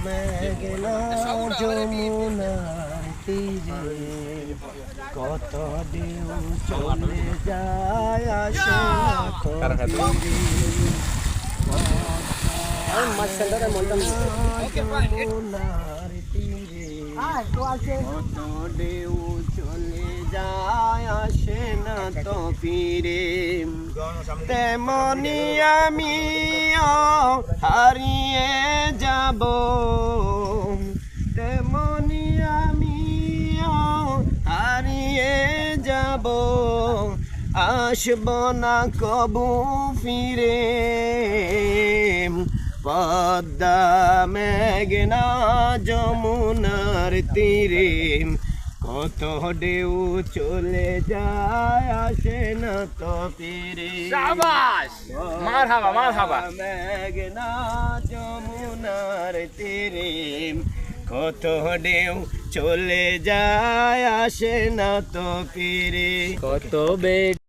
মেঘনা যমুনার তীরে কত ঢেউ চলে যায় আসে না তো যমুনার তীরে কত ঢেউ চলে যায় আসে না তো ফিরে তেমনি আমিও হারিয়ে যাব তেমনি আমিও হারিয়ে যাব আসব না কবু ফিরে পদ্মা মেঘনা যমুনার তীরে কত ঢেউ চলে যায় আসে না তো ফিরে শাবাশ মারহাবা মেঘনা যমুনার তীরে কত ঢেউ চলে যায় আসে না তো ফিরে কত বেগ